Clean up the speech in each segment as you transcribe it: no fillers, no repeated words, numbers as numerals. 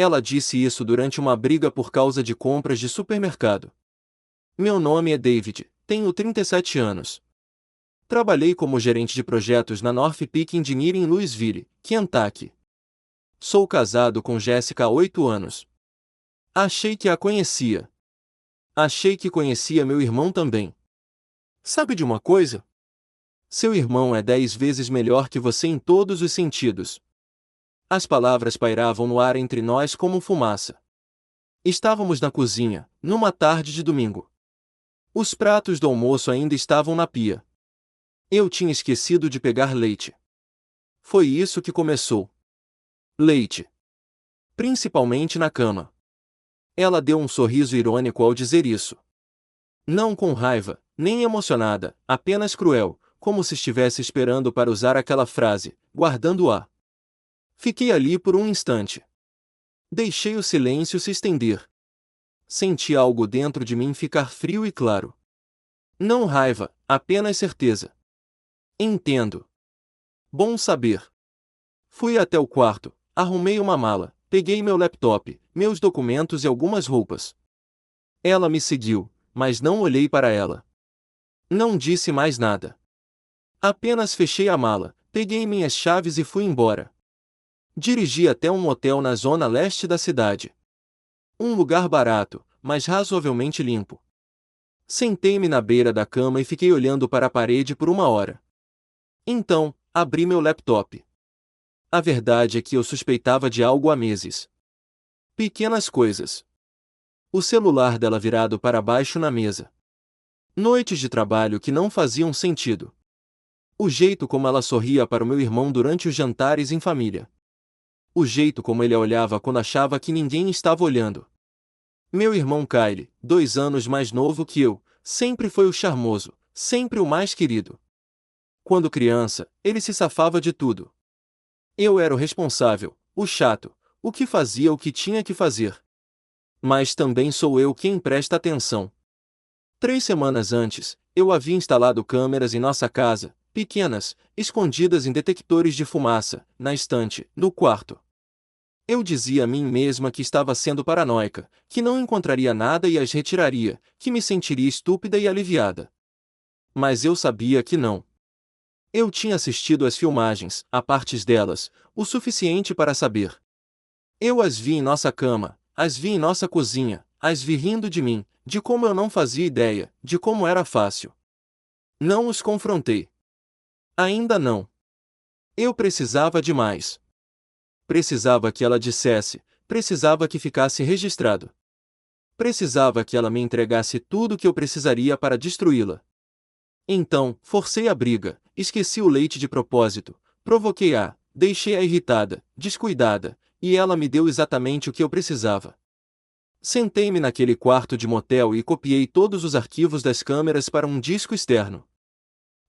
Ela disse isso durante uma briga por causa de compras de supermercado. Meu nome é David, tenho 37 anos. Trabalhei como gerente de projetos na North Peak Engineering em Louisville, Kentucky. Sou casado com Jessica há 8 anos. Achei que a conhecia. Achei que conhecia meu irmão também. Sabe de uma coisa? Seu irmão é 10 vezes melhor que você em todos os sentidos. As palavras pairavam no ar entre nós como fumaça. Estávamos na cozinha, numa tarde de domingo. Os pratos do almoço ainda estavam na pia. Eu tinha esquecido de pegar leite. Foi isso que começou. Leite. Principalmente na cama. Ela deu um sorriso irônico ao dizer isso. Não com raiva, nem emocionada, apenas cruel, como se estivesse esperando para usar aquela frase, guardando-a. Fiquei ali por um instante. Deixei o silêncio se estender. Senti algo dentro de mim ficar frio e claro. Não raiva, apenas certeza. Entendo. Bom saber. Fui até o quarto, arrumei uma mala, peguei meu laptop, meus documentos e algumas roupas. Ela me seguiu, mas não olhei para ela. Não disse mais nada. Apenas fechei a mala, peguei minhas chaves e fui embora. Dirigi até um motel na zona leste da cidade. Um lugar barato, mas razoavelmente limpo. Sentei-me na beira da cama e fiquei olhando para a parede por uma hora. Então, abri meu laptop. A verdade é que eu suspeitava de algo há meses. Pequenas coisas. O celular dela virado para baixo na mesa. Noites de trabalho que não faziam sentido. O jeito como ela sorria para o meu irmão durante os jantares em família. O jeito como ele a olhava quando achava que ninguém estava olhando. Meu irmão Kyle, 2 anos mais novo que eu, sempre foi o charmoso, sempre o mais querido. Quando criança, ele se safava de tudo. Eu era o responsável, o chato, o que fazia o que tinha que fazer. Mas também sou eu quem presta atenção. 3 semanas antes, eu havia instalado câmeras em nossa casa, pequenas, escondidas em detectores de fumaça, na estante, no quarto. Eu dizia a mim mesma que estava sendo paranoica, que não encontraria nada e as retiraria, que me sentiria estúpida e aliviada. Mas eu sabia que não. Eu tinha assistido às filmagens, a partes delas, o suficiente para saber. Eu as vi em nossa cama, as vi em nossa cozinha, as vi rindo de mim, de como eu não fazia ideia, de como era fácil. Não os confrontei. Ainda não. Eu precisava de mais. Precisava que ela dissesse, precisava que ficasse registrado. Precisava que ela me entregasse tudo o que eu precisaria para destruí-la. Então, forcei a briga, esqueci o leite de propósito, provoquei-a, deixei-a irritada, descuidada, e ela me deu exatamente o que eu precisava. Sentei-me naquele quarto de motel e copiei todos os arquivos das câmeras para um disco externo.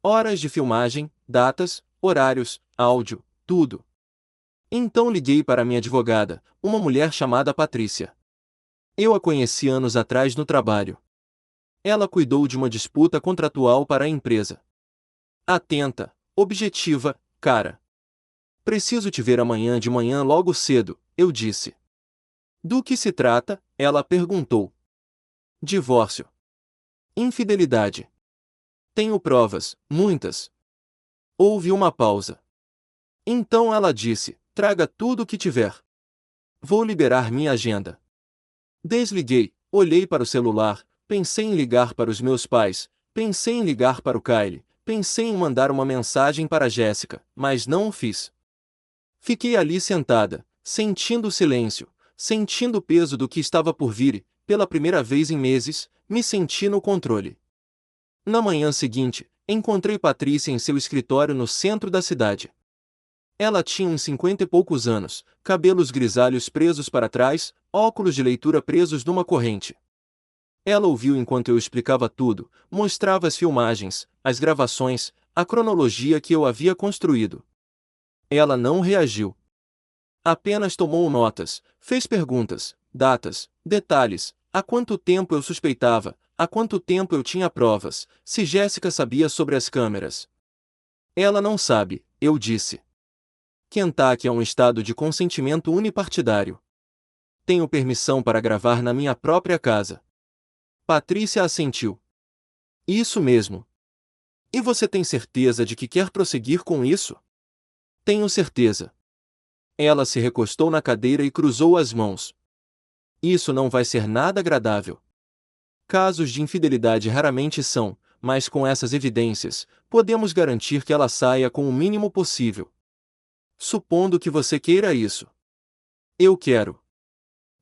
Horas de filmagem, datas, horários, áudio, tudo. Então liguei para minha advogada, uma mulher chamada Patrícia. Eu a conheci anos atrás no trabalho. Ela cuidou de uma disputa contratual para a empresa. Atenta, objetiva, cara. Preciso te ver amanhã de manhã logo cedo, eu disse. Do que se trata? Ela perguntou. Divórcio. Infidelidade. Tenho provas, muitas. Houve uma pausa. Então ela disse, traga tudo o que tiver. Vou liberar minha agenda. Desliguei, olhei para o celular, pensei em ligar para os meus pais, pensei em ligar para o Kyle, pensei em mandar uma mensagem para Jéssica, mas não o fiz. Fiquei ali sentada, sentindo o silêncio, sentindo o peso do que estava por vir e, pela primeira vez em meses, me senti no controle. Na manhã seguinte, encontrei Patrícia em seu escritório no centro da cidade. Ela tinha uns 50 e poucos anos, cabelos grisalhos presos para trás, óculos de leitura presos numa corrente. Ela ouviu enquanto eu explicava tudo, mostrava as filmagens, as gravações, a cronologia que eu havia construído. Ela não reagiu. Apenas tomou notas, fez perguntas, datas, detalhes, há quanto tempo eu suspeitava, há quanto tempo eu tinha provas, se Jéssica sabia sobre as câmeras. Ela não sabe, eu disse. Kentucky é um estado de consentimento unipartidário. Tenho permissão para gravar na minha própria casa. Patrícia assentiu. Isso mesmo. E você tem certeza de que quer prosseguir com isso? Tenho certeza. Ela se recostou na cadeira e cruzou as mãos. Isso não vai ser nada agradável. Casos de infidelidade raramente são, mas com essas evidências, podemos garantir que ela saia com o mínimo possível. Supondo que você queira isso. Eu quero.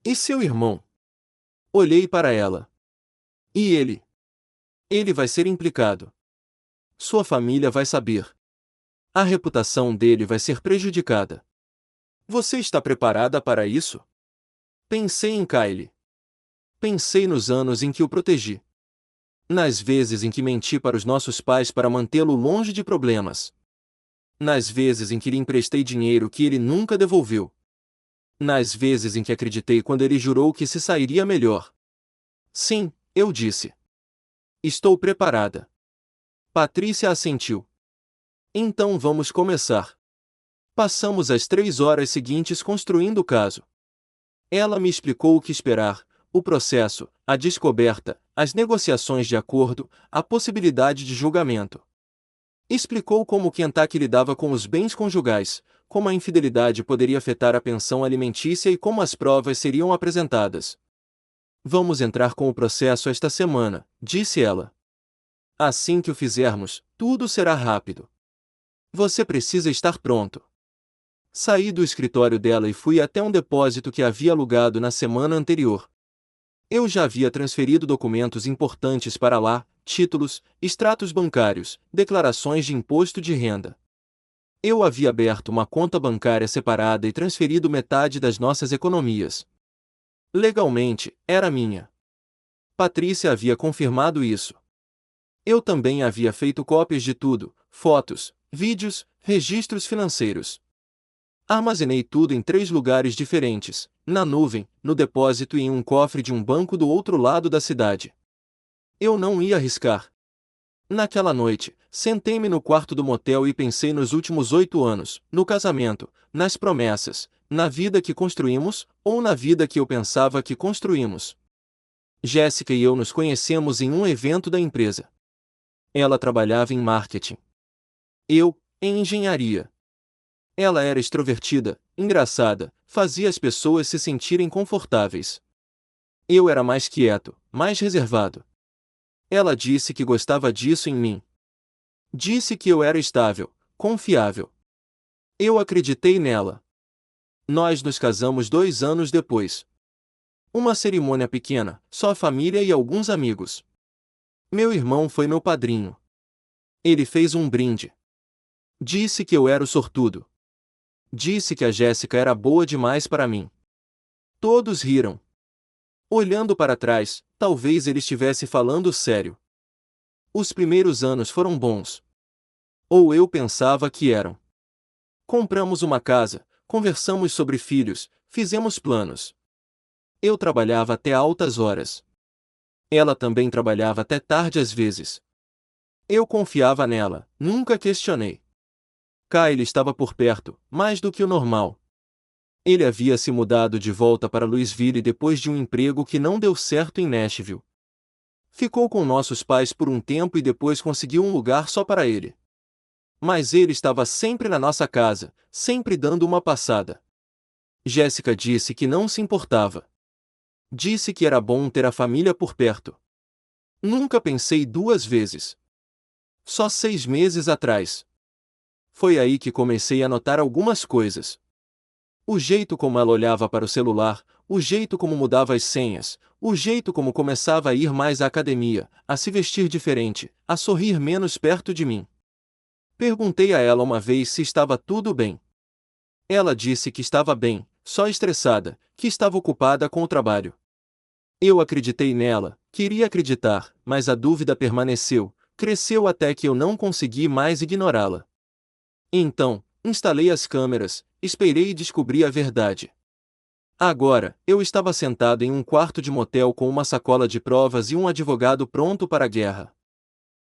E seu irmão? Olhei para ela. E ele? Ele vai ser implicado. Sua família vai saber. A reputação dele vai ser prejudicada. Você está preparada para isso? Pensei em Kylie. Pensei nos anos em que o protegi. Nas vezes em que menti para os nossos pais para mantê-lo longe de problemas. Nas vezes em que lhe emprestei dinheiro que ele nunca devolveu. Nas vezes em que acreditei quando ele jurou que se sairia melhor. Sim, eu disse. Estou preparada. Patrícia assentiu. Então vamos começar. Passamos as 3 horas seguintes construindo o caso. Ela me explicou o que esperar, o processo, a descoberta, as negociações de acordo, a possibilidade de julgamento. Explicou como Kentucky lidava com os bens conjugais, como a infidelidade poderia afetar a pensão alimentícia e como as provas seriam apresentadas. Vamos entrar com o processo esta semana, disse ela. Assim que o fizermos, tudo será rápido. Você precisa estar pronto. Saí do escritório dela e fui até um depósito que havia alugado na semana anterior. Eu já havia transferido documentos importantes para lá, títulos, extratos bancários, declarações de imposto de renda. Eu havia aberto uma conta bancária separada e transferido metade das nossas economias. Legalmente, era minha. Patrícia havia confirmado isso. Eu também havia feito cópias de tudo, fotos, vídeos, registros financeiros. Armazenei tudo em 3 lugares diferentes, na nuvem, no depósito e em um cofre de um banco do outro lado da cidade. Eu não ia arriscar. Naquela noite, sentei-me no quarto do motel e pensei nos últimos 8 anos, no casamento, nas promessas, na vida que construímos, ou na vida que eu pensava que construímos. Jéssica e eu nos conhecemos em um evento da empresa. Ela trabalhava em marketing. Eu, em engenharia. Ela era extrovertida, engraçada, fazia as pessoas se sentirem confortáveis. Eu era mais quieto, mais reservado. Ela disse que gostava disso em mim. Disse que eu era estável, confiável. Eu acreditei nela. Nós nos casamos 2 anos depois. Uma cerimônia pequena, só a família e alguns amigos. Meu irmão foi meu padrinho. Ele fez um brinde. Disse que eu era o sortudo. Disse que a Jéssica era boa demais para mim. Todos riram. Olhando para trás, talvez ele estivesse falando sério. Os primeiros anos foram bons. Ou eu pensava que eram. Compramos uma casa, conversamos sobre filhos, fizemos planos. Eu trabalhava até altas horas. Ela também trabalhava até tarde às vezes. Eu confiava nela, nunca questionei. Kyle estava por perto, mais do que o normal. Ele havia se mudado de volta para Louisville depois de um emprego que não deu certo em Nashville. Ficou com nossos pais por um tempo e depois conseguiu um lugar só para ele. Mas ele estava sempre na nossa casa, sempre dando uma passada. Jéssica disse que não se importava. Disse que era bom ter a família por perto. Nunca pensei 2 vezes. Só 6 meses atrás. Foi aí que comecei a notar algumas coisas. O jeito como ela olhava para o celular, o jeito como mudava as senhas, o jeito como começava a ir mais à academia, a se vestir diferente, a sorrir menos perto de mim. Perguntei a ela uma vez se estava tudo bem. Ela disse que estava bem, só estressada, que estava ocupada com o trabalho. Eu acreditei nela, queria acreditar, mas a dúvida permaneceu, cresceu até que eu não consegui mais ignorá-la. Então, instalei as câmeras, esperei e descobri a verdade. Agora, eu estava sentado em um quarto de motel com uma sacola de provas e um advogado pronto para a guerra.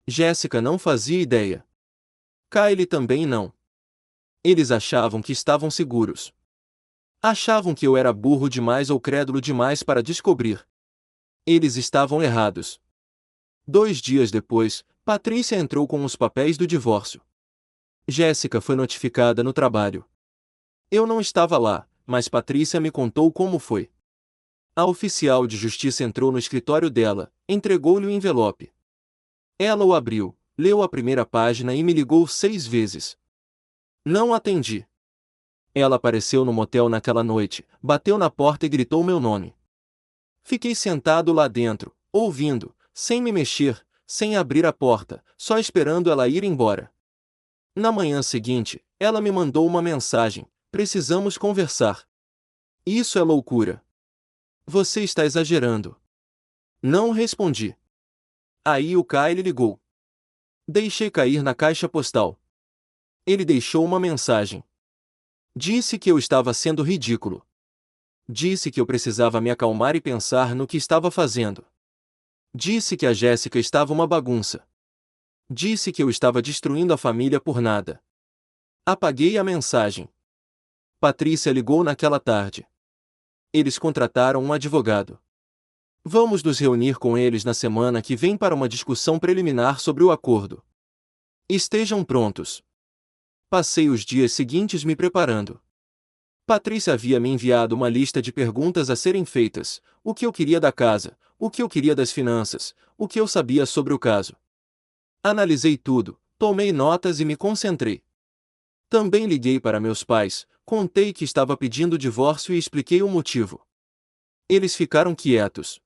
Jéssica não fazia ideia. Kyle também não. Eles achavam que estavam seguros. Achavam que eu era burro demais ou crédulo demais para descobrir. Eles estavam errados. 2 dias depois, Patrícia entrou com os papéis do divórcio. Jéssica foi notificada no trabalho. Eu não estava lá, mas Patrícia me contou como foi. A oficial de justiça entrou no escritório dela, entregou-lhe o envelope. Ela o abriu, leu a primeira página e me ligou 6 vezes. Não atendi. Ela apareceu no motel naquela noite, bateu na porta e gritou meu nome. Fiquei sentado lá dentro, ouvindo, sem me mexer, sem abrir a porta, só esperando ela ir embora. Na manhã seguinte, ela me mandou uma mensagem: precisamos conversar. Isso é loucura. Você está exagerando. Não respondi. Aí o Kyle ligou. Deixei cair na caixa postal. Ele deixou uma mensagem. Disse que eu estava sendo ridículo. Disse que eu precisava me acalmar e pensar no que estava fazendo. Disse que a Jéssica estava uma bagunça. Disse que eu estava destruindo a família por nada. Apaguei a mensagem. Patrícia ligou naquela tarde. Eles contrataram um advogado. Vamos nos reunir com eles na semana que vem para uma discussão preliminar sobre o acordo. Estejam prontos. Passei os dias seguintes me preparando. Patrícia havia me enviado uma lista de perguntas a serem feitas: o que eu queria da casa, o que eu queria das finanças, o que eu sabia sobre o caso. Analisei tudo, tomei notas e me concentrei. Também liguei para meus pais, contei que estava pedindo divórcio e expliquei o motivo. Eles ficaram quietos.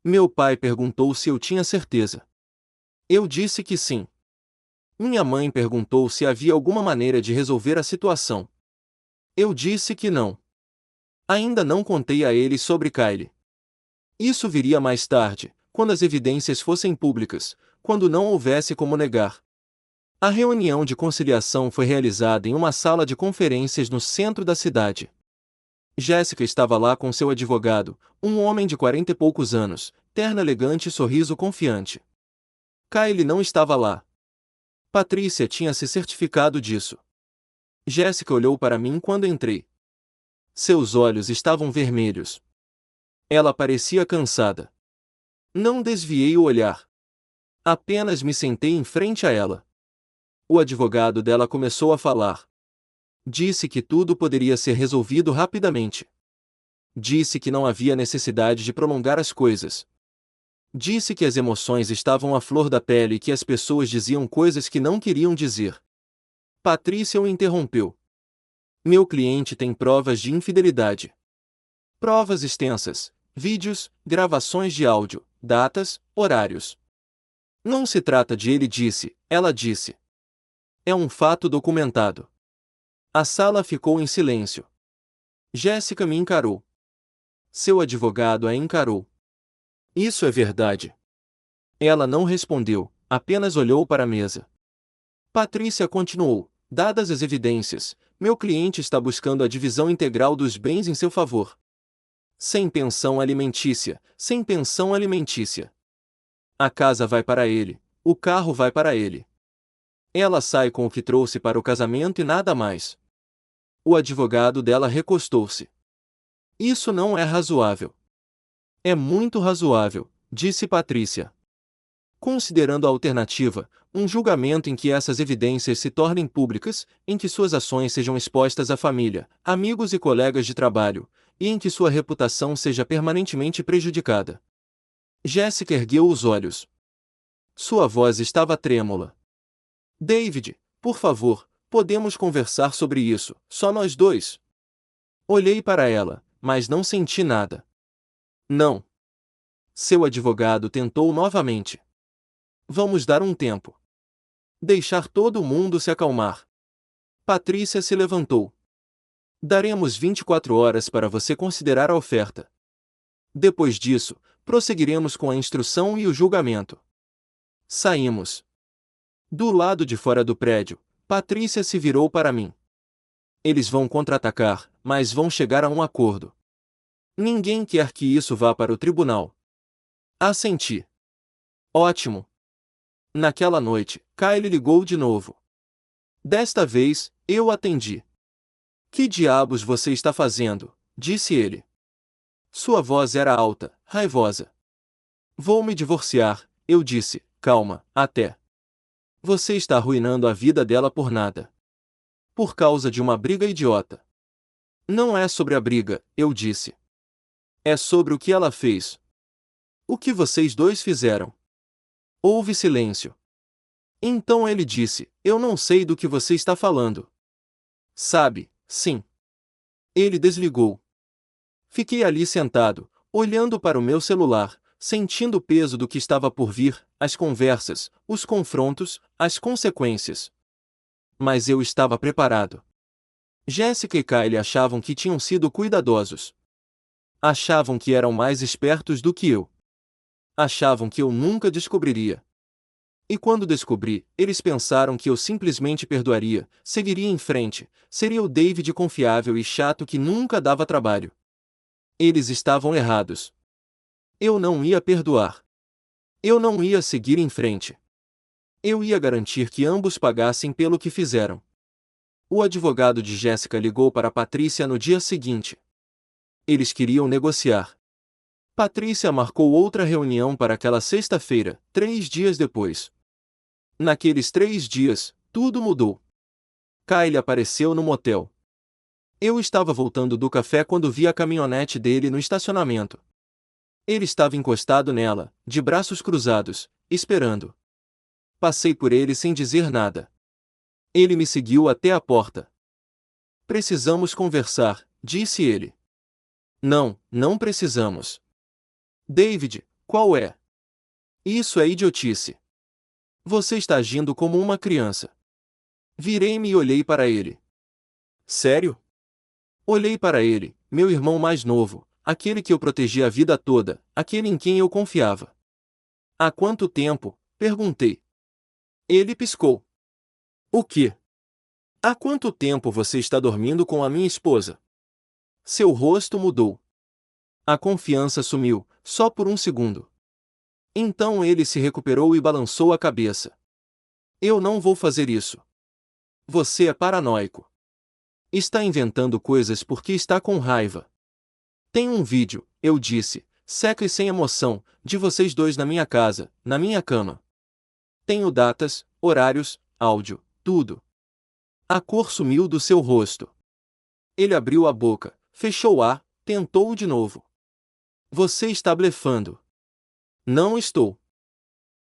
Meu pai perguntou se eu tinha certeza. Eu disse que sim. Minha mãe perguntou se havia alguma maneira de resolver a situação. Eu disse que não. Ainda não contei a eles sobre Kyle. Isso viria mais tarde, quando as evidências fossem públicas, quando não houvesse como negar. A reunião de conciliação foi realizada em uma sala de conferências no centro da cidade. Jéssica estava lá com seu advogado, um homem de 40 e poucos anos, terno elegante e sorriso confiante. Kyle não estava lá. Patrícia tinha se certificado disso. Jéssica olhou para mim quando entrei. Seus olhos estavam vermelhos. Ela parecia cansada. Não desviei o olhar. Apenas me sentei em frente a ela. O advogado dela começou a falar. Disse que tudo poderia ser resolvido rapidamente. Disse que não havia necessidade de prolongar as coisas. Disse que as emoções estavam à flor da pele e que as pessoas diziam coisas que não queriam dizer. Patrícia o interrompeu. Meu cliente tem provas de infidelidade. Provas extensas, vídeos, gravações de áudio, datas, horários. Não se trata de ele disse, ela disse. É um fato documentado. A sala ficou em silêncio. Jéssica me encarou. Seu advogado a encarou. Isso é verdade. Ela não respondeu, apenas olhou para a mesa. Patrícia continuou. Dadas as evidências, meu cliente está buscando a divisão integral dos bens em seu favor. Sem pensão alimentícia, sem pensão alimentícia. A casa vai para ele, o carro vai para ele. Ela sai com o que trouxe para o casamento e nada mais. O advogado dela recostou-se. Isso não é razoável. É muito razoável, disse Patrícia. Considerando a alternativa, um julgamento em que essas evidências se tornem públicas, em que suas ações sejam expostas à família, amigos e colegas de trabalho, e em que sua reputação seja permanentemente prejudicada. Jéssica ergueu os olhos. Sua voz estava trêmula. David, por favor, podemos conversar sobre isso, só nós dois. Olhei para ela, mas não senti nada. Não. Seu advogado tentou novamente. Vamos dar um tempo. Deixar todo mundo se acalmar. Patrícia se levantou. Daremos 24 horas para você considerar a oferta. Depois disso, prosseguiremos com a instrução e o julgamento. Saímos. Do lado de fora do prédio, Patrícia se virou para mim. Eles vão contra-atacar, mas vão chegar a um acordo. Ninguém quer que isso vá para o tribunal. Assenti. Ótimo. Naquela noite, Kyle ligou de novo. Desta vez, eu atendi. Que diabos você está fazendo? Disse ele. Sua voz era alta, raivosa. Vou me divorciar, eu disse, calma, até. Você está arruinando a vida dela por nada. Por causa de uma briga idiota. Não é sobre a briga, eu disse. É sobre o que ela fez. O que vocês dois fizeram. Houve silêncio. Então ele disse, eu não sei do que você está falando. Sabe, sim. Ele desligou. Fiquei ali sentado, olhando para o meu celular, sentindo o peso do que estava por vir, as conversas, os confrontos, as consequências. Mas eu estava preparado. Jéssica e Kyle achavam que tinham sido cuidadosos. Achavam que eram mais espertos do que eu. Achavam que eu nunca descobriria. E quando descobri, eles pensaram que eu simplesmente perdoaria, seguiria em frente, seria o David confiável e chato que nunca dava trabalho. Eles estavam errados. Eu não ia perdoar. Eu não ia seguir em frente. Eu ia garantir que ambos pagassem pelo que fizeram. O advogado de Jéssica ligou para Patrícia no dia seguinte. Eles queriam negociar. Patrícia marcou outra reunião para aquela sexta-feira, 3 dias depois. Naqueles 3 dias, tudo mudou. Kyle apareceu no motel. Eu estava voltando do café quando vi a caminhonete dele no estacionamento. Ele estava encostado nela, de braços cruzados, esperando. Passei por ele sem dizer nada. Ele me seguiu até a porta. Precisamos conversar, disse ele. Não, não precisamos. David, qual é? Isso é idiotice. Você está agindo como uma criança. Virei-me e olhei para ele. Sério? Olhei para ele, meu irmão mais novo, aquele que eu protegi a vida toda, aquele em quem eu confiava. Há quanto tempo? Perguntei. Ele piscou. O quê? Há quanto tempo você está dormindo com a minha esposa? Seu rosto mudou. A confiança sumiu, só por um segundo. Então ele se recuperou e balançou a cabeça. Eu não vou fazer isso. Você é paranoico. Está inventando coisas porque está com raiva. Tem um vídeo, eu disse, seco e sem emoção, de vocês dois na minha casa, na minha cama. Tenho datas, horários, áudio, tudo. A cor sumiu do seu rosto. Ele abriu a boca, fechou-a, tentou de novo. Você está blefando. Não estou.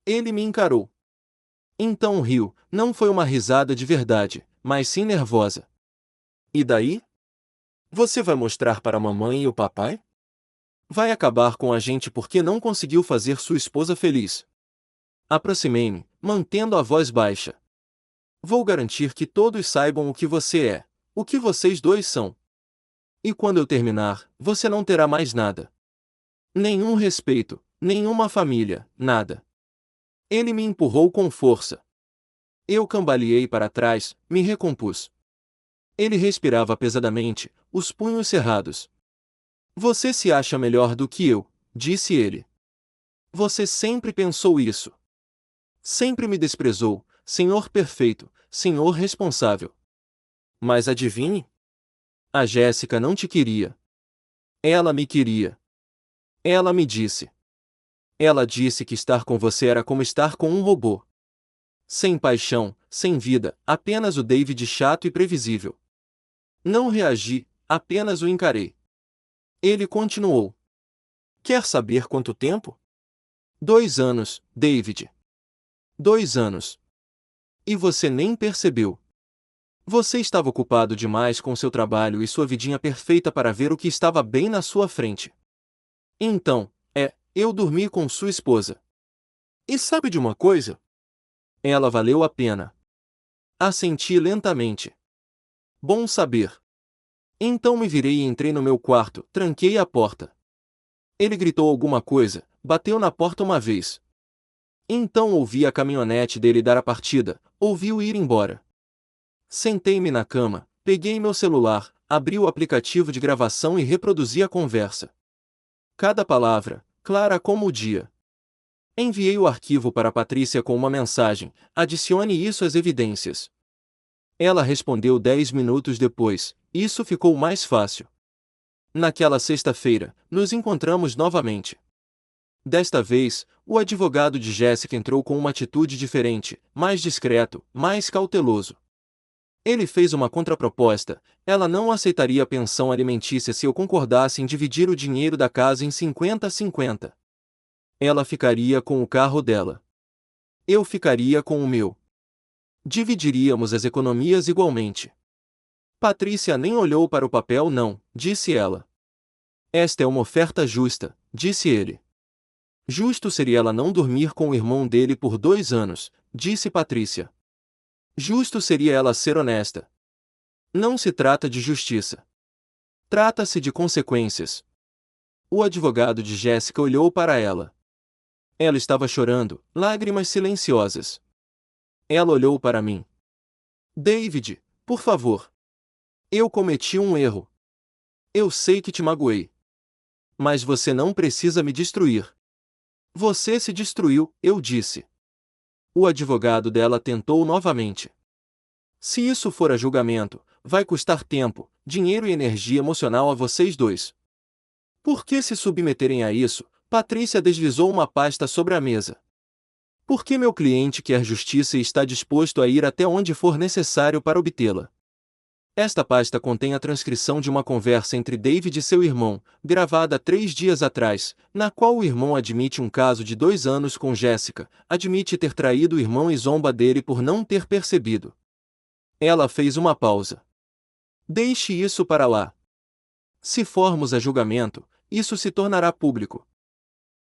Ele me encarou. Então riu, não foi uma risada de verdade, mas sim nervosa. E daí? Você vai mostrar para a mamãe e o papai? Vai acabar com a gente porque não conseguiu fazer sua esposa feliz. Aproximei-me, mantendo a voz baixa. Vou garantir que todos saibam o que você é, o que vocês dois são. E quando eu terminar, você não terá mais nada. Nenhum respeito, nenhuma família, nada. Ele me empurrou com força. Eu cambaleei para trás, me recompus. Ele respirava pesadamente, os punhos cerrados. Você se acha melhor do que eu, disse ele. Você sempre pensou isso. Sempre me desprezou, senhor perfeito, senhor responsável. Mas adivinhe? A Jéssica não te queria. Ela me queria. Ela me disse. Ela disse que estar com você era como estar com um robô. Sem paixão, sem vida, apenas o David chato e previsível. Não reagi, apenas o encarei. Ele continuou. Quer saber quanto tempo? 2 anos, David. 2 anos. E você nem percebeu. Você estava ocupado demais com seu trabalho e sua vidinha perfeita para ver o que estava bem na sua frente. Então, eu dormi com sua esposa. E sabe de uma coisa? Ela valeu a pena. Assenti lentamente. Bom saber. Então me virei e entrei no meu quarto, tranquei a porta. Ele gritou alguma coisa, bateu na porta uma vez. Então ouvi a caminhonete dele dar a partida, ouvi-o ir embora. Sentei-me na cama, peguei meu celular, abri o aplicativo de gravação e reproduzi a conversa. Cada palavra, clara como o dia. Enviei o arquivo para Patrícia com uma mensagem, adicione isso às evidências. Ela respondeu 10 minutos depois, isso ficou mais fácil. Naquela sexta-feira, nos encontramos novamente. Desta vez, o advogado de Jéssica entrou com uma atitude diferente, mais discreto, mais cauteloso. Ele fez uma contraproposta: ela não aceitaria pensão alimentícia se eu concordasse em dividir o dinheiro da casa em 50-50. Ela ficaria com o carro dela. Eu ficaria com o meu. Dividiríamos as economias igualmente. Patrícia nem olhou para o papel não, disse ela. Esta é uma oferta justa, disse ele. Justo seria ela não dormir com o irmão dele por 2 anos, disse Patrícia. Justo seria ela ser honesta. Não se trata de justiça. Trata-se de consequências. O advogado de Jéssica olhou para ela. Ela estava chorando, lágrimas silenciosas. Ela olhou para mim. David, por favor. Eu cometi um erro. Eu sei que te magoei. Mas você não precisa me destruir. Você se destruiu, eu disse. O advogado dela tentou novamente. Se isso for a julgamento, vai custar tempo, dinheiro e energia emocional a vocês dois. Por que se submeterem a isso? Patrícia deslizou uma pasta sobre a mesa. Porque meu cliente quer justiça e está disposto a ir até onde for necessário para obtê-la. Esta pasta contém a transcrição de uma conversa entre David e seu irmão, gravada 3 dias atrás, na qual o irmão admite um caso de 2 anos com Jéssica, admite ter traído o irmão e zomba dele por não ter percebido. Ela fez uma pausa. Deixe isso para lá. Se formos a julgamento, isso se tornará público.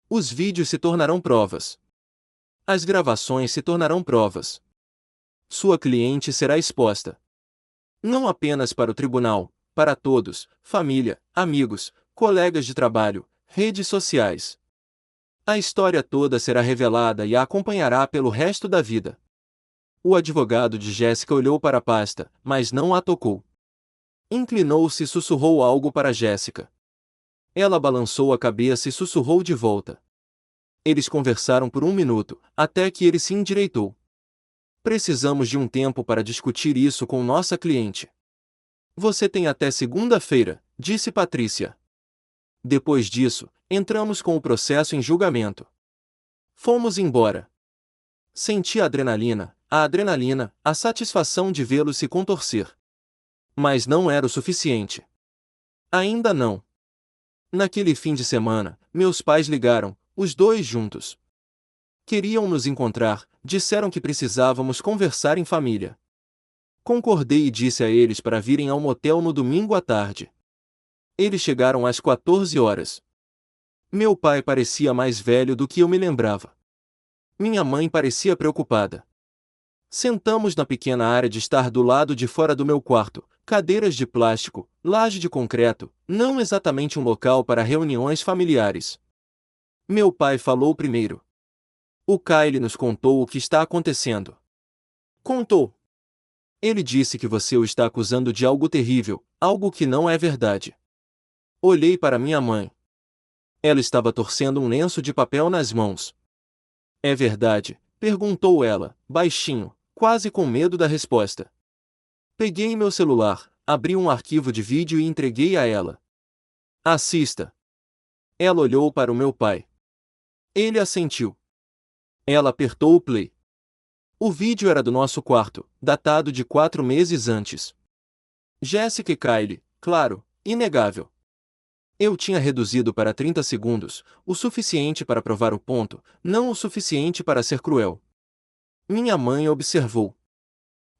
Os vídeos se tornarão provas. As gravações se tornarão provas. Sua cliente será exposta. Não apenas para o tribunal, para todos, família, amigos, colegas de trabalho, redes sociais. A história toda será revelada e a acompanhará pelo resto da vida. O advogado de Jéssica olhou para a pasta, mas não a tocou. Inclinou-se e sussurrou algo para Jéssica. Ela balançou a cabeça e sussurrou de volta. Eles conversaram por 1 minuto, até que ele se endireitou. Precisamos de um tempo para discutir isso com nossa cliente. Você tem até segunda-feira, disse Patrícia. Depois disso, entramos com o processo em julgamento. Fomos embora. Senti a adrenalina, a satisfação de vê-lo se contorcer. Mas não era o suficiente. Ainda não. Naquele fim de semana, meus pais ligaram, os dois juntos. Queriam nos encontrar, disseram que precisávamos conversar em família. Concordei e disse a eles para virem ao motel no domingo à tarde. Eles chegaram às 14 horas. Meu pai parecia mais velho do que eu me lembrava. Minha mãe parecia preocupada. Sentamos na pequena área de estar do lado de fora do meu quarto, cadeiras de plástico, laje de concreto, não exatamente um local para reuniões familiares. Meu pai falou primeiro. O Kyle nos contou o que está acontecendo. Contou. Ele disse que você o está acusando de algo terrível, algo que não é verdade. Olhei para minha mãe. Ela estava torcendo um lenço de papel nas mãos. É verdade? Perguntou ela, baixinho, quase com medo da resposta. Peguei meu celular, abri um arquivo de vídeo e entreguei a ela. Assista. Ela olhou para o meu pai. Ele assentiu. Ela apertou o play. O vídeo era do nosso quarto, datado de 4 meses antes. Jéssica e Kyle, claro, inegável. Eu tinha reduzido para 30 segundos, o suficiente para provar o ponto, não o suficiente para ser cruel. Minha mãe observou.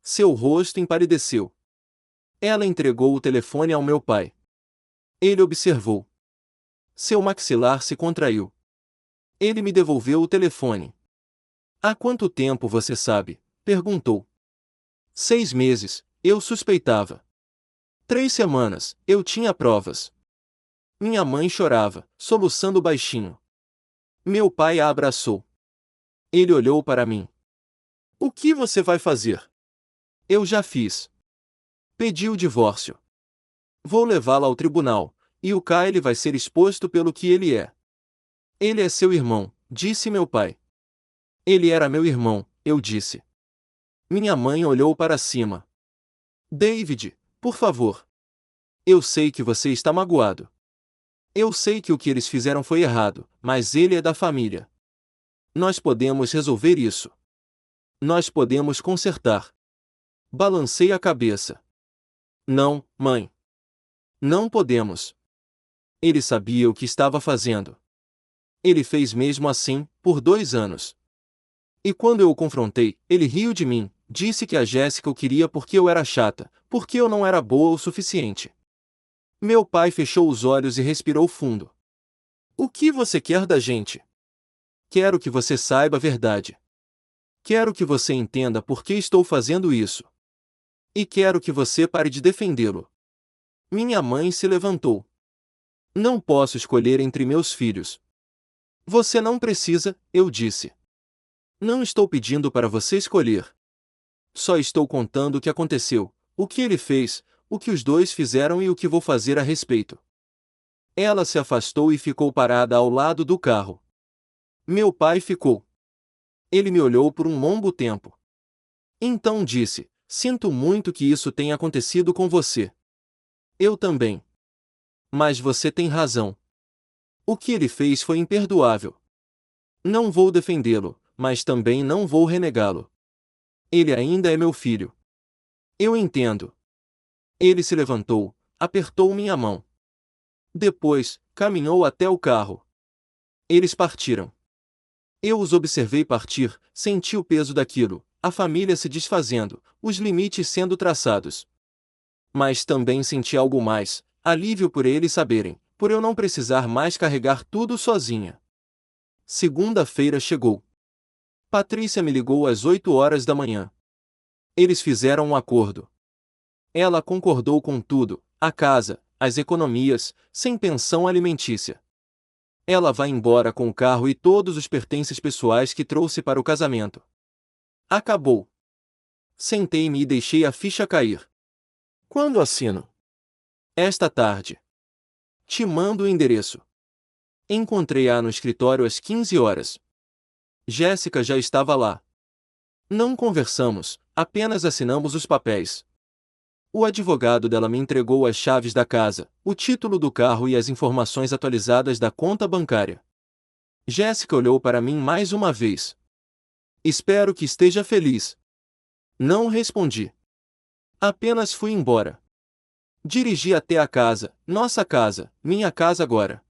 Seu rosto empalideceu. Ela entregou o telefone ao meu pai. Ele observou. Seu maxilar se contraiu. Ele me devolveu o telefone. Há quanto tempo você sabe? Perguntou. 6 meses, eu suspeitava. 3 semanas, eu tinha provas. Minha mãe chorava, soluçando baixinho. Meu pai a abraçou. Ele olhou para mim. O que você vai fazer? Eu já fiz. Pedi o divórcio. Vou levá-la ao tribunal, e o Kyle vai ser exposto pelo que ele é. Ele é seu irmão, disse meu pai. Ele era meu irmão, eu disse. Minha mãe olhou para cima. David, por favor. Eu sei que você está magoado. Eu sei que o que eles fizeram foi errado, mas ele é da família. Nós podemos resolver isso. Nós podemos consertar. Balancei a cabeça. Não, mãe. Não podemos. Ele sabia o que estava fazendo. Ele fez mesmo assim, por 2 anos. E quando eu o confrontei, ele riu de mim, disse que a Jéssica o queria porque eu era chata, porque eu não era boa o suficiente. Meu pai fechou os olhos e respirou fundo. O que você quer da gente? Quero que você saiba a verdade. Quero que você entenda por que estou fazendo isso. E quero que você pare de defendê-lo. Minha mãe se levantou. Não posso escolher entre meus filhos. Você não precisa, eu disse. Não estou pedindo para você escolher. Só estou contando o que aconteceu, o que ele fez, o que os dois fizeram e o que vou fazer a respeito. Ela se afastou e ficou parada ao lado do carro. Meu pai ficou. Ele me olhou por um longo tempo. Então disse: Sinto muito que isso tenha acontecido com você. Eu também. Mas você tem razão. O que ele fez foi imperdoável. Não vou defendê-lo, mas também não vou renegá-lo. Ele ainda é meu filho. Eu entendo. Ele se levantou, apertou minha mão. Depois, caminhou até o carro. Eles partiram. Eu os observei partir, senti o peso daquilo, a família se desfazendo, os limites sendo traçados. Mas também senti algo mais, alívio por eles saberem, por eu não precisar mais carregar tudo sozinha. Segunda-feira chegou. Patrícia me ligou às 8 horas da manhã. Eles fizeram um acordo. Ela concordou com tudo, a casa, as economias, sem pensão alimentícia. Ela vai embora com o carro e todos os pertences pessoais que trouxe para o casamento. Acabou. Sentei-me e deixei a ficha cair. Quando assino? Esta tarde. Te mando o endereço. Encontrei-a no escritório às 15 horas. Jéssica já estava lá. Não conversamos, apenas assinamos os papéis. O advogado dela me entregou as chaves da casa, o título do carro e as informações atualizadas da conta bancária. Jéssica olhou para mim mais uma vez. Espero que esteja feliz. Não respondi. Apenas fui embora. Dirigi até a casa, nossa casa, minha casa agora.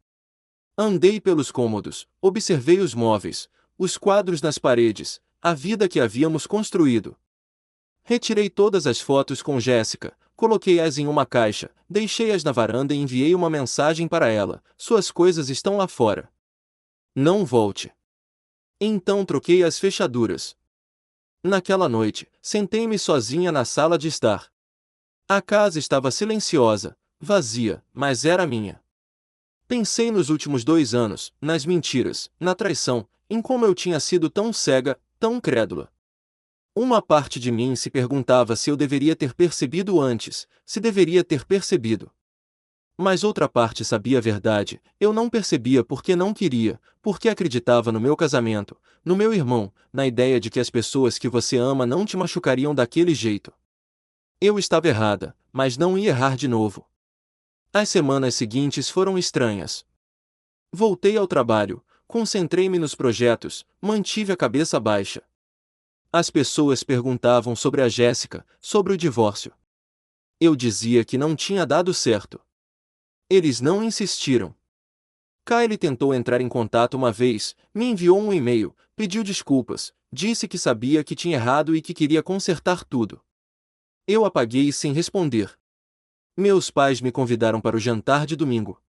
Andei pelos cômodos, observei os móveis, os quadros nas paredes, a vida que havíamos construído. Retirei todas as fotos com Jéssica, coloquei-as em uma caixa, deixei-as na varanda e enviei uma mensagem para ela: suas coisas estão lá fora. Não volte. Então troquei as fechaduras. Naquela noite, sentei-me sozinha na sala de estar. A casa estava silenciosa, vazia, mas era minha. Pensei nos últimos 2 anos, nas mentiras, na traição, em como eu tinha sido tão cega, tão crédula. Uma parte de mim se perguntava se eu deveria ter percebido antes, se deveria ter percebido. Mas outra parte sabia a verdade, eu não percebia porque não queria, porque acreditava no meu casamento, no meu irmão, na ideia de que as pessoas que você ama não te machucariam daquele jeito. Eu estava errada, mas não ia errar de novo. As semanas seguintes foram estranhas. Voltei ao trabalho, concentrei-me nos projetos, mantive a cabeça baixa. As pessoas perguntavam sobre a Jéssica, sobre o divórcio. Eu dizia que não tinha dado certo. Eles não insistiram. Kyle tentou entrar em contato uma vez, me enviou um e-mail, pediu desculpas, disse que sabia que tinha errado e que queria consertar tudo. Eu apaguei sem responder. Meus pais me convidaram para o jantar de domingo.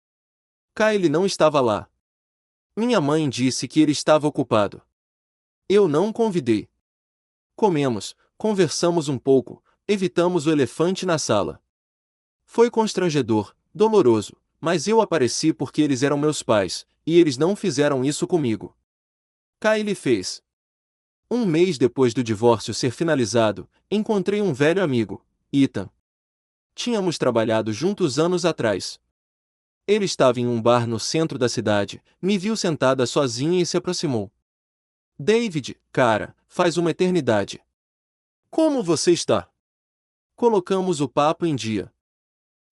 Kyle não estava lá. Minha mãe disse que ele estava ocupado. Eu não o convidei. Comemos, conversamos um pouco, evitamos o elefante na sala. Foi constrangedor, doloroso, mas eu apareci porque eles eram meus pais, e eles não fizeram isso comigo. Kyle fez. Um mês depois do divórcio ser finalizado, encontrei um velho amigo, Ethan. Tínhamos trabalhado juntos anos atrás. Ele estava em um bar no centro da cidade, me viu sentada sozinha e se aproximou. David, cara, faz uma eternidade. Como você está? Colocamos o papo em dia.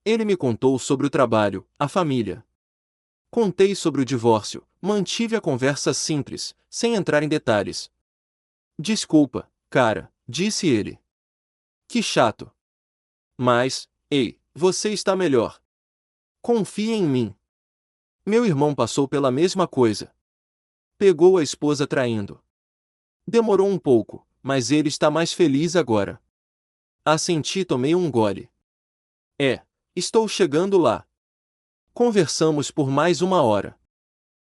Ele me contou sobre o trabalho, a família. Contei sobre o divórcio, mantive a conversa simples, sem entrar em detalhes. Desculpa, cara, disse ele. Que chato. Mas, ei, você está melhor. Confie em mim. Meu irmão passou pela mesma coisa. Pegou a esposa traindo. Demorou um pouco, mas ele está mais feliz agora. Assenti e tomei um gole. Estou chegando lá. Conversamos por mais 1 hora.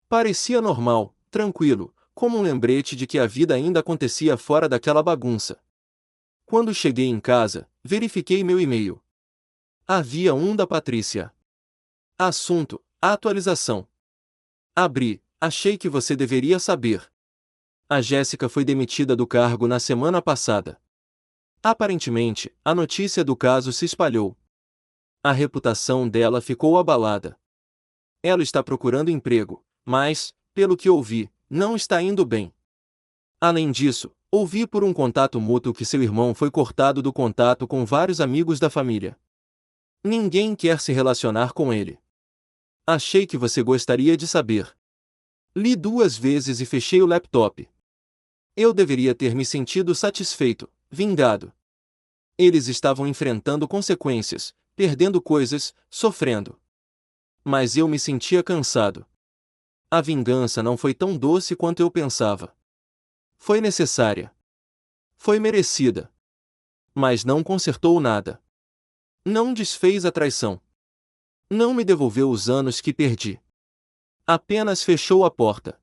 Parecia normal, tranquilo, como um lembrete de que a vida ainda acontecia fora daquela bagunça. Quando cheguei em casa, verifiquei meu e-mail. Havia um da Patrícia. Assunto: atualização. Abri. Achei que você deveria saber. A Jéssica foi demitida do cargo na semana passada. Aparentemente, a notícia do caso se espalhou. A reputação dela ficou abalada. Ela está procurando emprego, mas, pelo que ouvi, não está indo bem. Além disso, ouvi por um contato mútuo que seu irmão foi cortado do contato com vários amigos da família. Ninguém quer se relacionar com ele. Achei que você gostaria de saber. Li 2 vezes e fechei o laptop. Eu deveria ter me sentido satisfeito, vingado. Eles estavam enfrentando consequências, perdendo coisas, sofrendo. Mas eu me sentia cansado. A vingança não foi tão doce quanto eu pensava. Foi necessária. Foi merecida. Mas não consertou nada. Não desfez a traição. Não me devolveu os anos que perdi. Apenas fechou a porta.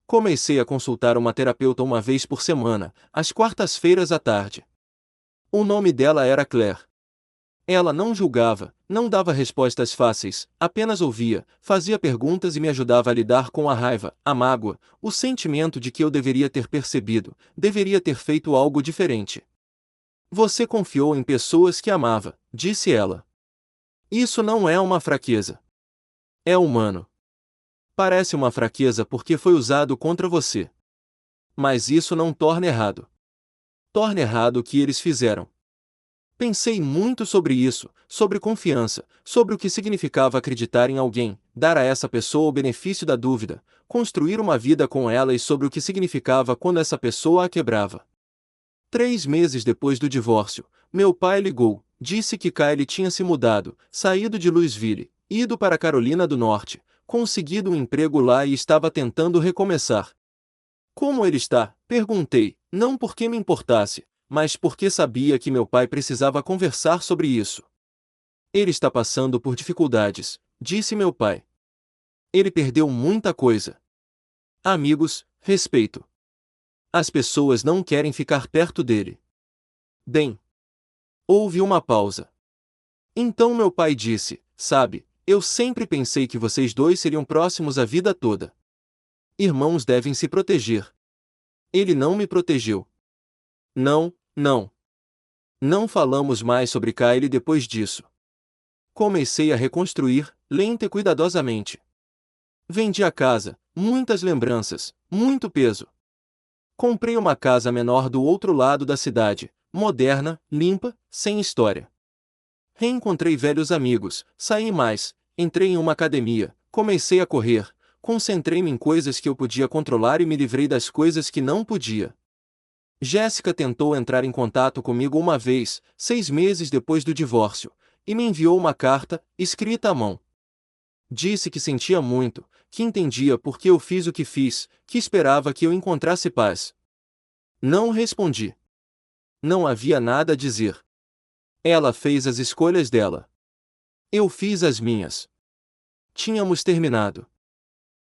Comecei a consultar uma terapeuta 1 vez por semana, às quartas-feiras à tarde. O nome dela era Claire. Ela não julgava, não dava respostas fáceis, apenas ouvia, fazia perguntas e me ajudava a lidar com a raiva, a mágoa, o sentimento de que eu deveria ter percebido, deveria ter feito algo diferente. Você confiou em pessoas que amava, disse ela. Isso não é uma fraqueza. É humano. Parece uma fraqueza porque foi usado contra você. Mas isso não torna errado. Torna errado o que eles fizeram. Pensei muito sobre isso, sobre confiança, sobre o que significava acreditar em alguém, dar a essa pessoa o benefício da dúvida, construir uma vida com ela e sobre o que significava quando essa pessoa a quebrava. 3 meses depois do divórcio, meu pai ligou, disse que Kylie tinha se mudado, saído de Louisville, ido para Carolina do Norte, conseguido um emprego lá e estava tentando recomeçar. Como ele está? Perguntei, não porque me importasse, mas porque sabia que meu pai precisava conversar sobre isso. Ele está passando por dificuldades, disse meu pai. Ele perdeu muita coisa. Amigos, respeito. As pessoas não querem ficar perto dele. Bem. Houve uma pausa. Então meu pai disse, sabe, eu sempre pensei que vocês dois seriam próximos a vida toda. Irmãos devem se proteger. Ele não me protegeu. Não, não. Não falamos mais sobre Kylie depois disso. Comecei a reconstruir, lenta e cuidadosamente. Vendi a casa, muitas lembranças, muito peso. Comprei uma casa menor do outro lado da cidade, moderna, limpa, sem história. Reencontrei velhos amigos, saí mais, entrei em uma academia, comecei a correr, concentrei-me em coisas que eu podia controlar e me livrei das coisas que não podia. Jéssica tentou entrar em contato comigo 1 vez, 6 meses depois do divórcio, e me enviou uma carta, escrita à mão. Disse que sentia muito, que entendia por que eu fiz o que fiz, que esperava que eu encontrasse paz. Não respondi. Não havia nada a dizer. Ela fez as escolhas dela. Eu fiz as minhas. Tínhamos terminado.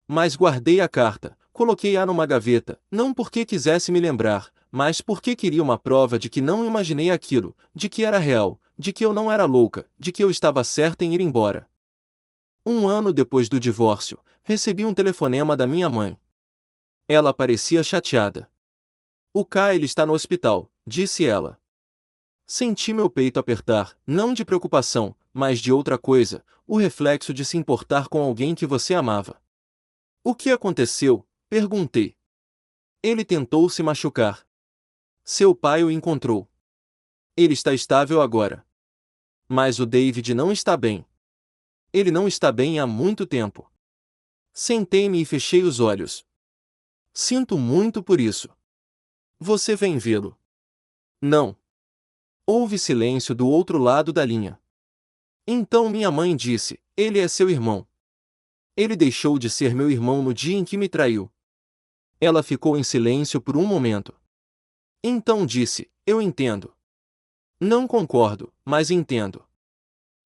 Mas guardei a carta, coloquei-a numa gaveta, não porque quisesse me lembrar, mas porque queria uma prova de que não imaginei aquilo, de que era real, de que eu não era louca, de que eu estava certa em ir embora. 1 ano depois do divórcio, recebi um telefonema da minha mãe. Ela parecia chateada. O Kyle está no hospital, disse ela. Senti meu peito apertar, não de preocupação, mas de outra coisa, o reflexo de se importar com alguém que você amava. O que aconteceu? Perguntei. Ele tentou se machucar. Seu pai o encontrou. Ele está estável agora. Mas o David não está bem. Ele não está bem há muito tempo. Sentei-me e fechei os olhos. Sinto muito por isso. Você vem vê-lo? Não. Houve silêncio do outro lado da linha. Então minha mãe disse: ele é seu irmão. Ele deixou de ser meu irmão no dia em que me traiu. Ela ficou em silêncio por um momento. Então disse: eu entendo. Não concordo, mas entendo.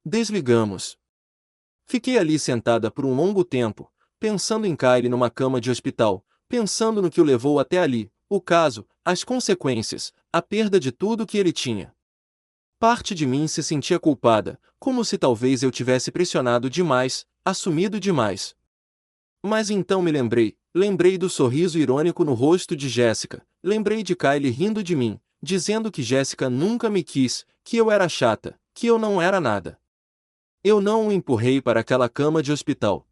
Desligamos. Fiquei ali sentada por um longo tempo, pensando em Kyle numa cama de hospital, pensando no que o levou até ali, o caso, as consequências, a perda de tudo que ele tinha. Parte de mim se sentia culpada, como se talvez eu tivesse pressionado demais, assumido demais. Mas então me lembrei do sorriso irônico no rosto de Jéssica, lembrei de Kyle rindo de mim, dizendo que Jéssica nunca me quis, que eu era chata, que eu não era nada. Eu não o empurrei para aquela cama de hospital.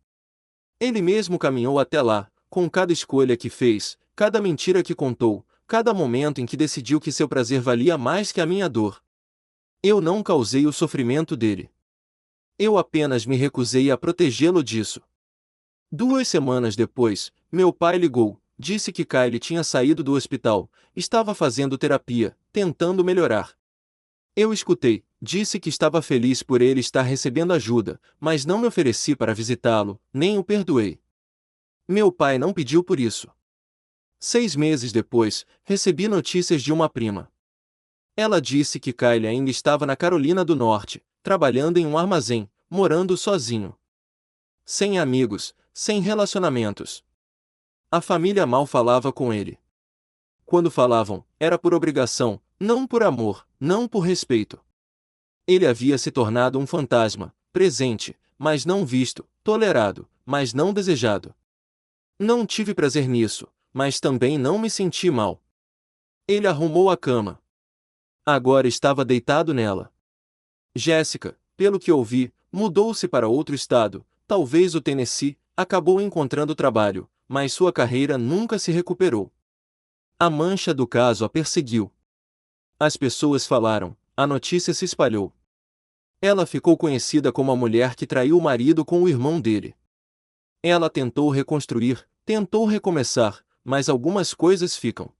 Ele mesmo caminhou até lá, com cada escolha que fez, cada mentira que contou, cada momento em que decidiu que seu prazer valia mais que a minha dor. Eu não causei o sofrimento dele. Eu apenas me recusei a protegê-lo disso. 2 semanas depois, meu pai ligou, disse que Kyle tinha saído do hospital, estava fazendo terapia, tentando melhorar. Eu escutei, disse que estava feliz por ele estar recebendo ajuda, mas não me ofereci para visitá-lo, nem o perdoei. Meu pai não pediu por isso. 6 meses depois, recebi notícias de uma prima. Ela disse que Kyle ainda estava na Carolina do Norte, trabalhando em um armazém, morando sozinho. Sem amigos, sem relacionamentos. A família mal falava com ele. Quando falavam, era por obrigação, não por amor, não por respeito. Ele havia se tornado um fantasma, presente, mas não visto, tolerado, mas não desejado. Não tive prazer nisso, mas também não me senti mal. Ele arrumou a cama. Agora estava deitado nela. Jéssica, pelo que ouvi, mudou-se para outro estado, talvez o Tennessee, acabou encontrando trabalho, mas sua carreira nunca se recuperou. A mancha do caso a perseguiu. As pessoas falaram, a notícia se espalhou. Ela ficou conhecida como a mulher que traiu o marido com o irmão dele. Ela tentou reconstruir, tentou recomeçar, mas algumas coisas ficam.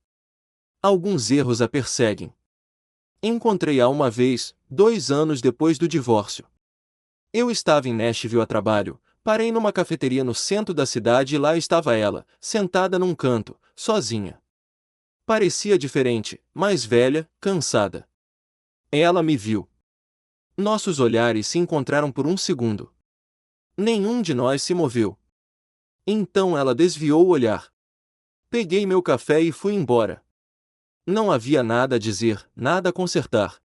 Alguns erros a perseguem. Encontrei-a uma vez, 2 anos depois do divórcio. Eu estava em Nashville a trabalho, parei numa cafeteria no centro da cidade e lá estava ela, sentada num canto, sozinha. Parecia diferente, mais velha, cansada. Ela me viu. Nossos olhares se encontraram por um segundo. Nenhum de nós se moveu. Então ela desviou o olhar. Peguei meu café e fui embora. Não havia nada a dizer, nada a consertar.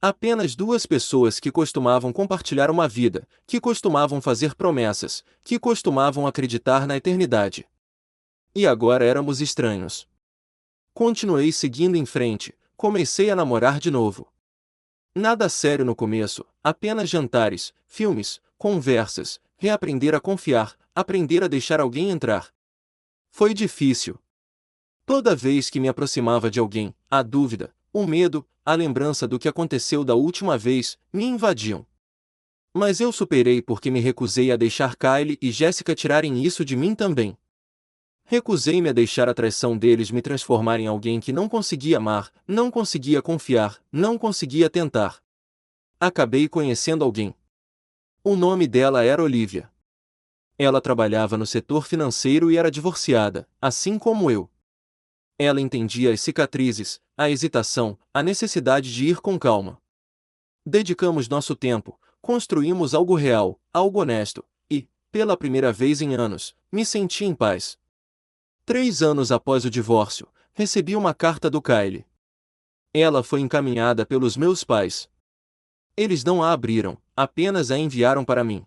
Apenas duas pessoas que costumavam compartilhar uma vida, que costumavam fazer promessas, que costumavam acreditar na eternidade. E agora éramos estranhos. Continuei seguindo em frente, comecei a namorar de novo. Nada sério no começo, apenas jantares, filmes, conversas, reaprender a confiar, aprender a deixar alguém entrar. Foi difícil. Toda vez que me aproximava de alguém, a dúvida, o medo, a lembrança do que aconteceu da última vez, me invadiam. Mas eu superei porque me recusei a deixar Kyle e Jéssica tirarem isso de mim também. Recusei-me a deixar a traição deles me transformar em alguém que não conseguia amar, não conseguia confiar, não conseguia tentar. Acabei conhecendo alguém. O nome dela era Olivia. Ela trabalhava no setor financeiro e era divorciada, assim como eu. Ela entendia as cicatrizes, a hesitação, a necessidade de ir com calma. Dedicamos nosso tempo, construímos algo real, algo honesto, e, pela primeira vez em anos, me senti em paz. 3 anos após o divórcio, recebi uma carta do Kyle. Ela foi encaminhada pelos meus pais. Eles não a abriram, apenas a enviaram para mim.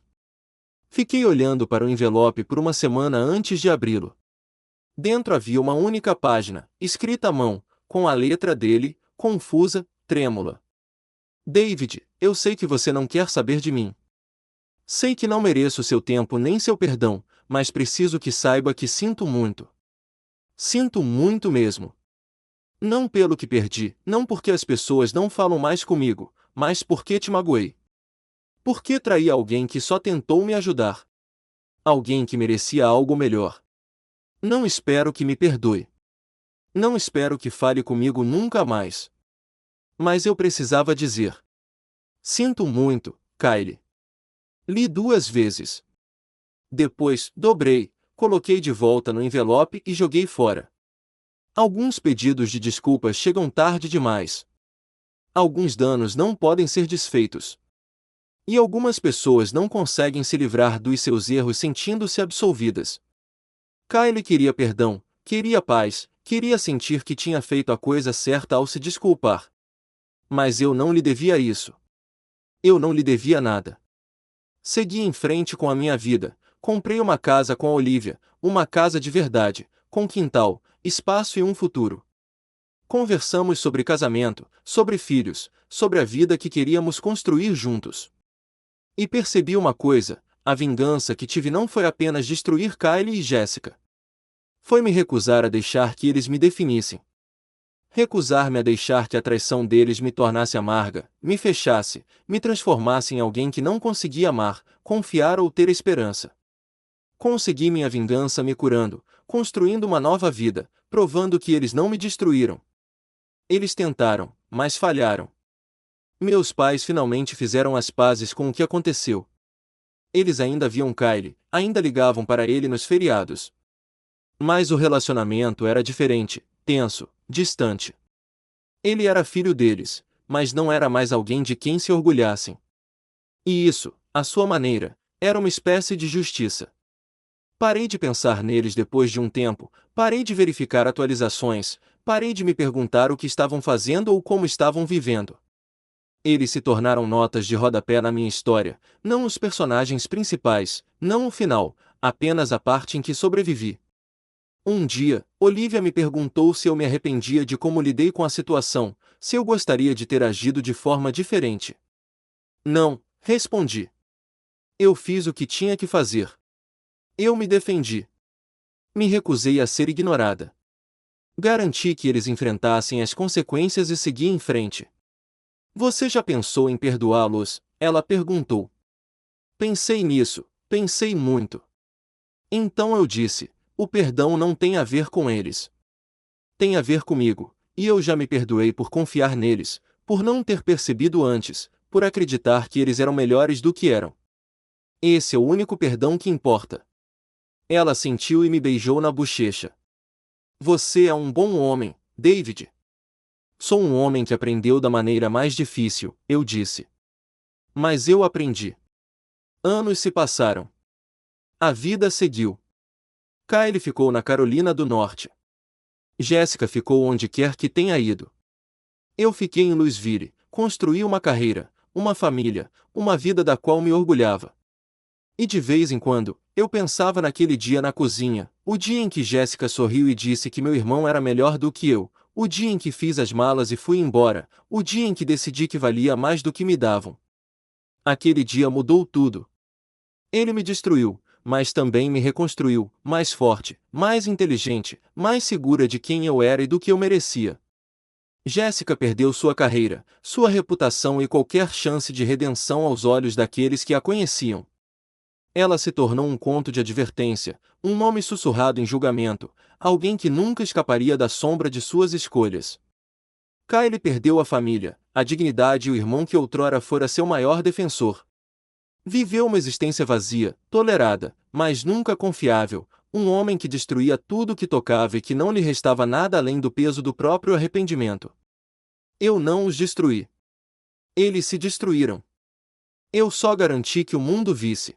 Fiquei olhando para o envelope por uma semana antes de abri-lo. Dentro havia uma única página, escrita à mão, com a letra dele, confusa, trêmula. David, eu sei que você não quer saber de mim. Sei que não mereço seu tempo nem seu perdão, mas preciso que saiba que sinto muito. Sinto muito mesmo. Não pelo que perdi, não porque as pessoas não falam mais comigo, mas por que te magoei? Por que traí alguém que só tentou me ajudar? Alguém que merecia algo melhor. Não espero que me perdoe. Não espero que fale comigo nunca mais. Mas eu precisava dizer. Sinto muito, Kylie. Li 2 vezes. Depois, dobrei, coloquei de volta no envelope e joguei fora. Alguns pedidos de desculpas chegam tarde demais. Alguns danos não podem ser desfeitos. E algumas pessoas não conseguem se livrar dos seus erros sentindo-se absolvidas. Kylie queria perdão, queria paz, queria sentir que tinha feito a coisa certa ao se desculpar. Mas eu não lhe devia isso. Eu não lhe devia nada. Segui em frente com a minha vida, comprei uma casa com a Olivia, uma casa de verdade, com quintal, espaço e um futuro. Conversamos sobre casamento, sobre filhos, sobre a vida que queríamos construir juntos. E percebi uma coisa: a vingança que tive não foi apenas destruir Kylie e Jessica. Foi me recusar a deixar que eles me definissem. Recusar-me a deixar que a traição deles me tornasse amarga, me fechasse, me transformasse em alguém que não conseguia amar, confiar ou ter esperança. Consegui minha vingança me curando, construindo uma nova vida, provando que eles não me destruíram. Eles tentaram, mas falharam. Meus pais finalmente fizeram as pazes com o que aconteceu. Eles ainda viam Kylie, ainda ligavam para ele nos feriados. Mas o relacionamento era diferente, tenso, distante. Ele era filho deles, mas não era mais alguém de quem se orgulhassem. E isso, à sua maneira, era uma espécie de justiça. Parei de pensar neles depois de um tempo, parei de verificar atualizações, parei de me perguntar o que estavam fazendo ou como estavam vivendo. Eles se tornaram notas de rodapé na minha história, não os personagens principais, não o final, apenas a parte em que sobrevivi. Um dia, Olivia me perguntou se eu me arrependia de como lidei com a situação, se eu gostaria de ter agido de forma diferente. Não, respondi. Eu fiz o que tinha que fazer. Eu me defendi. Me recusei a ser ignorada. Garanti que eles enfrentassem as consequências e segui em frente. Você já pensou em perdoá-los? Ela perguntou. Pensei nisso, pensei muito. Então eu disse: o perdão não tem a ver com eles. Tem a ver comigo, e eu já me perdoei por confiar neles, por não ter percebido antes, por acreditar que eles eram melhores do que eram. Esse é o único perdão que importa. Ela sentiu e me beijou na bochecha. Você é um bom homem, David. Sou um homem que aprendeu da maneira mais difícil, eu disse. Mas eu aprendi. Anos se passaram. A vida seguiu. Kylie ficou na Carolina do Norte. Jessica ficou onde quer que tenha ido. Eu fiquei em Louisville, construí uma carreira, uma família, uma vida da qual me orgulhava. E de vez em quando, eu pensava naquele dia na cozinha, o dia em que Jessica sorriu e disse que meu irmão era melhor do que eu, o dia em que fiz as malas e fui embora, o dia em que decidi que valia mais do que me davam. Aquele dia mudou tudo. Ele me destruiu, mas também me reconstruiu, mais forte, mais inteligente, mais segura de quem eu era e do que eu merecia. Jéssica perdeu sua carreira, sua reputação e qualquer chance de redenção aos olhos daqueles que a conheciam. Ela se tornou um conto de advertência, um nome sussurrado em julgamento, alguém que nunca escaparia da sombra de suas escolhas. Kylie perdeu a família, a dignidade e o irmão que outrora fora seu maior defensor. Viveu uma existência vazia, tolerada, mas nunca confiável, um homem que destruía tudo que tocava e que não lhe restava nada além do peso do próprio arrependimento. Eu não os destruí. Eles se destruíram. Eu só garanti que o mundo visse.